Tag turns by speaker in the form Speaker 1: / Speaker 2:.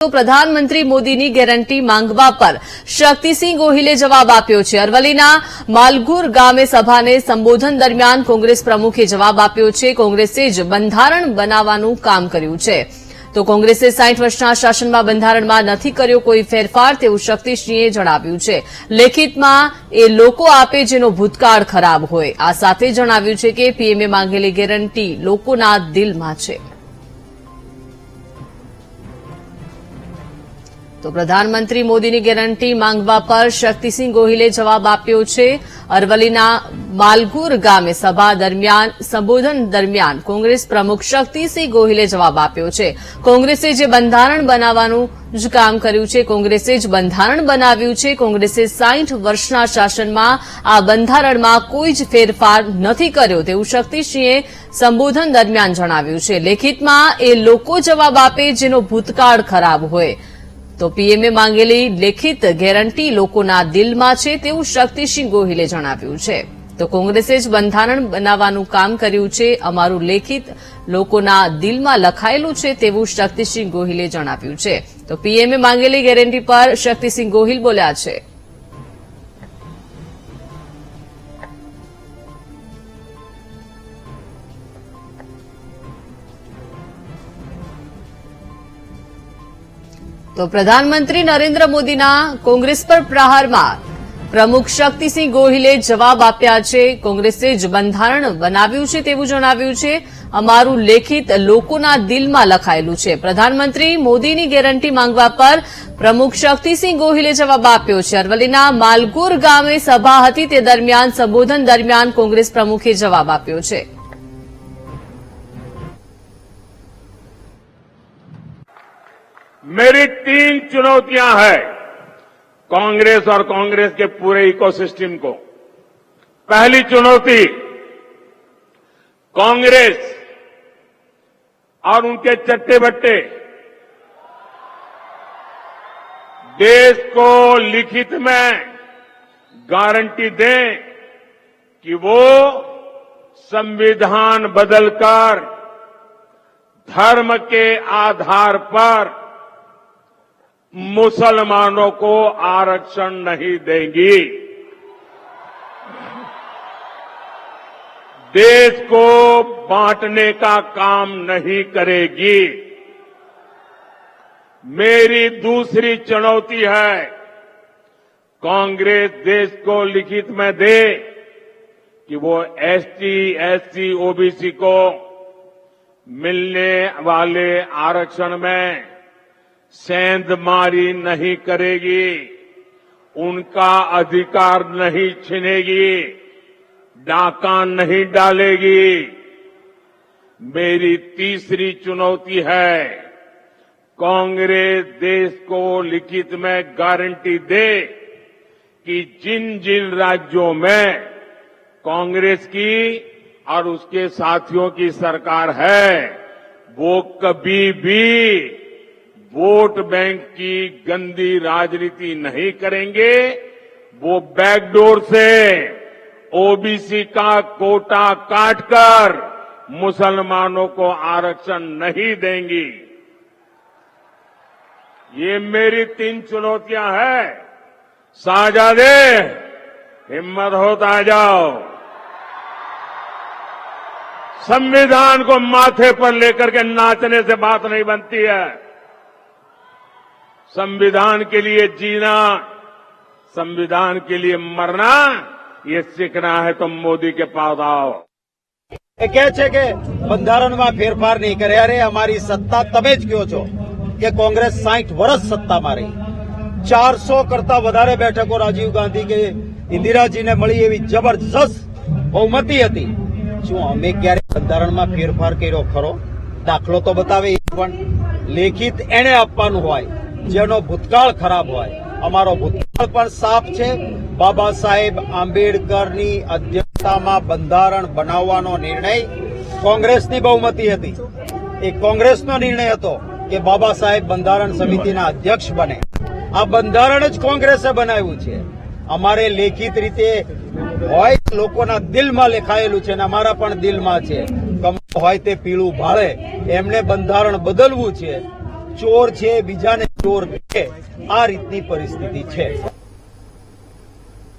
Speaker 1: તો પ્રધાનમંત્રી મોદીની ગેરંટી માંગવા પર શક્તિસિંહ ગોહિલે જવાબ આપ્યો છે। અરવલ્લીના માલગુર ગામે સભાને સંબોધન દરમિયાન કોંગ્રેસ પ્રમુખે જવાબ આપ્યો છે। કોંગ્રેસે જ બંધારણ બનાવવાનું કામ કર્યું છે, તો કોંગ્રેસે 60 વર્ષના શાસનમાં બંધારણમાં નથી કર્યો કોઈ ફેરફાર તેવું શક્તિસિંહે જણાવ્યું છે। લેખિતમાં એ લોકો આપે જેનો ભૂતકાળ ખરાબ હોય। આ સાથે જણાવ્યું છે કે પીએમએ માંગેલી ગેરંટી લોકોના દિલમાં છે। તો પ્રધાનમંત્રી મોદીની ગેરંટી માંગવા પર શક્તિસિંહ ગોહિલે જવાબ આપ્યો છે। અરવલ્લીના માલગુર ગામે સભા દરમિયાન સંબોધન દરમિયાન કોંગ્રેસ પ્રમુખ શક્તિસિંહ ગોહિલે જવાબ આપ્યો છે। કોંગ્રેસે જે બંધારણ બનાવવાનું જ કામ કર્યું છે, કોંગ્રેસે જ બંધારણ બનાવ્યું છે। કોંગ્રેસે 60 વર્ષના શાસનમાં આ બંધારણમાં કોઈ જ ફેરફાર નથી કર્યો તેવું શક્તિસિંહે સંબોધન દરમિયાન જણાવ્યું છે। લેખિતમાં એ લોકો જવાબ આપે જેનો ભૂતકાળ ખરાબ હોય। તો પીએમએ માંગેલી લેખિત ગેરંટી લોકોના દિલમાં છે તેવું શક્તિસિંહ ગોહિલે જણાવ્યું છે। તો કોંગ્રેસે જ બંધારણ બનાવવાનું કામ કર્યું છે, અમારું લેખિત લોકોના દિલમાં લખાયેલું છે તેવું શક્તિસિંહ ગોહિલે જણાવ્યું છે। તો પીએમએ માંગેલી ગેરંટી પર શક્તિસિંહ ગોહિલ બોલ્યા છે। તો પ્રધાનમંત્રી નરેન્દ્ર મોદીના કોંગ્રેસ પર પ્રહારમાં પ્રમુખ શક્તિસિંહ ગોહિલે જવાબ આપ્યા છે। કોંગ્રેસે જ બંધારણ બનાવ્યું છે તેવું જણાવ્યું છે, અમારું લેખિત લોકોના દિલમાં લખાયેલું છે। પ્રધાનમંત્રી મોદીની ગેરંટી માંગવા પર પ્રમુખ શક્તિસિંહ ગોહિલે જવાબ આપ્યો છે। અરવલ્લીના માલગુર ગામે સભા હતી તે દરમિયાન સંબોધન દરમિયાન કોંગ્રેસ પ્રમુખે જવાબ આપ્યો છે।
Speaker 2: मेरी 3 चुनौतियां हैं कांग्रेस और कांग्रेस के पूरे इकोसिस्टम को। पहली चुनौती, कांग्रेस और उनके चट्टे बट्टे देश को लिखित में गारंटी दें कि वो संविधान बदलकर धर्म के आधार पर मुसलमानों को आरक्षण नहीं देंगी, देश को बांटने का काम नहीं करेगी। मेरी दूसरी चुनौती है, कांग्रेस देश को लिखित में दे कि वो एसटी, एससी, ओबीसी को मिलने वाले आरक्षण में सेंधमारी नहीं करेगी, उनका अधिकार नहीं छीनेगी, डाका नहीं डालेगी। मेरी तीसरी चुनौती है, कांग्रेस देश को लिखित में गारंटी दे कि जिन जिन राज्यों में कांग्रेस की और उसके साथियों की सरकार है, वो कभी भी वोट बैंक की गंदी राजनीति नहीं करेंगे, वो बैकडोर से ओबीसी का कोटा काटकर मुसलमानों को आरक्षण नहीं देंगी। ये मेरी 3 चुनौतियां हैं। शाहजादे, हिम्मत हो तो आ जाओ। संविधान को माथे पर लेकर के नाचने से बात नहीं बनती है। संविधान के लिए जीना, संविधान के लिए मरना, ये सीखना है तो मोदी के पास आओ।
Speaker 3: કહે છે કે બંધારણમાં ફેરફાર નહીં કરે। અરે અમારી સત્તા તમે જ કહો છો કે કોંગ્રેસ 60 વર્ષ સત્તામાં રહી, 400 કરતા વધારે બેઠકો રાજીવ ગાંધી કે ઇન્દિરાજીને મળી એવી જબરજસ્ત બહુમતી હતી। શું અમે ક્યારે બંધારણમાં ફેરફાર કર્યો ખરો? દાખલો તો બતાવે, પણ લેખિત એને આપવાનું હોય જેનો ભૂતકાળ ખરાબ હોય। અમારો ભૂતકાળ પણ સાફ છે। બાબા સાહેબ આંબેડકરની અધ્યક્ષતામાં બંધારણ બનાવવાનો નિર્ણય કોંગ્રેસની બહુમતી હતી। એ કોંગ્રેસનો નિર્ણય હતો કે બાબા સાહેબ બંધારણ સમિતિના અધ્યક્ષ બને। આ બંધારણ જ કોંગ્રેસે બનાવ્યું છે। અમારે લેખિત રીતે હોય, લોકોના દિલમાં લખાયેલું છે ને અમારા પણ દિલમાં છે। હોય તે પીળું ભાળે, એમને બંધારણ બદલવું છે। ચોર છે બીજાને ચોર છે આ રીતની પરિસ્થિતિ છે.